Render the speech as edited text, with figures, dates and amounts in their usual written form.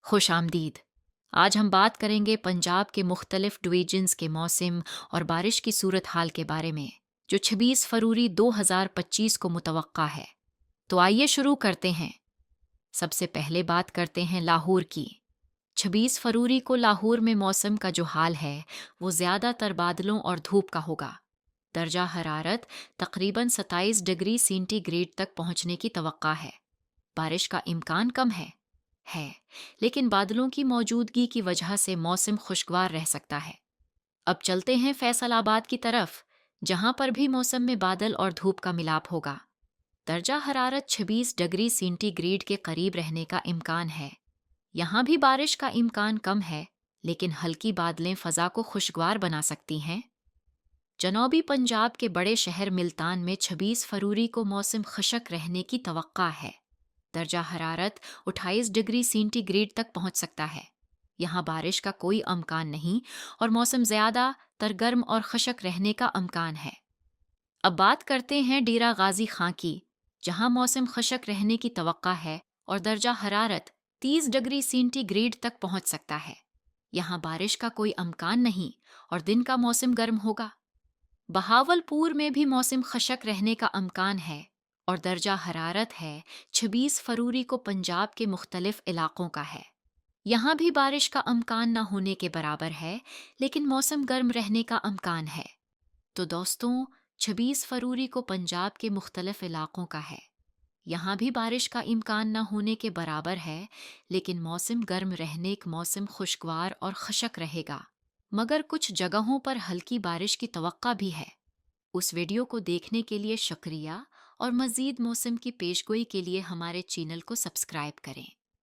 خوش آمدید۔ آج ہم بات کریں گے پنجاب کے مختلف ڈویژنز کے موسم اور بارش کی صورتحال کے بارے میں، جو 26 فروری 2025 کو متوقع ہے۔ تو آئیے شروع کرتے ہیں۔ سب سے پہلے بات کرتے ہیں لاہور کی۔ 26 فروری کو لاہور میں موسم کا جو حال ہے وہ زیادہ تر بادلوں اور دھوپ کا ہوگا۔ درجہ حرارت تقریباً 27 ڈگری سینٹی گریڈ تک پہنچنے کی توقع ہے۔ بارش کا امکان کم ہے، لیکن بادلوں کی موجودگی کی وجہ سے موسم خوشگوار رہ سکتا ہے۔ اب چلتے ہیں فیصل آباد کی طرف، جہاں پر بھی موسم میں بادل اور دھوپ کا ملاپ ہوگا۔ درجہ حرارت 26 ڈگری سینٹی گریڈ کے قریب رہنے کا امکان ہے۔ یہاں بھی بارش کا امکان کم ہے، لیکن ہلکی بادلیں فضا کو خوشگوار بنا سکتی ہیں۔ جنوبی پنجاب کے بڑے شہر ملتان میں 26 فروری کو موسم خشک رہنے کی توقع ہے۔ درجہ حرارت 28 ڈگری سینٹی گریڈ تک پہنچ سکتا ہے۔ یہاں بارش کا کوئی امکان نہیں اور موسم زیادہ تر گرم اور خشک رہنے کا امکان ہے۔ اب بات کرتے ہیں ڈیرہ غازی خاں کی، جہاں موسم خشک رہنے کی توقع ہے اور درجہ حرارت 30 ڈگری سینٹی گریڈ تک پہنچ سکتا ہے۔ یہاں بارش کا کوئی امکان نہیں اور دن کا موسم گرم ہوگا۔ بہاولپور میں بھی موسم خشک رہنے کا امکان ہے اور درجہ حرارت ہے 26 فروری کو پنجاب کے مختلف علاقوں کا ہے۔ یہاں بھی بارش کا امکان نہ ہونے کے برابر ہے، لیکن موسم گرم رہنے کا امکان ہے۔ تو دوستوں، 26 فروری کو پنجاب کے مختلف علاقوں کا ہے۔ یہاں بھی بارش کا امکان نہ ہونے کے برابر ہے، لیکن موسم گرم رہنے کا موسم خوشگوار اور خشک رہے گا، مگر کچھ جگہوں پر ہلکی بارش کی توقع بھی ہے۔ اس ویڈیو کو دیکھنے کے لیے شکریہ، اور مزید موسم کی پیشگوئی کے لیے ہمارے چینل کو سبسکرائب کریں۔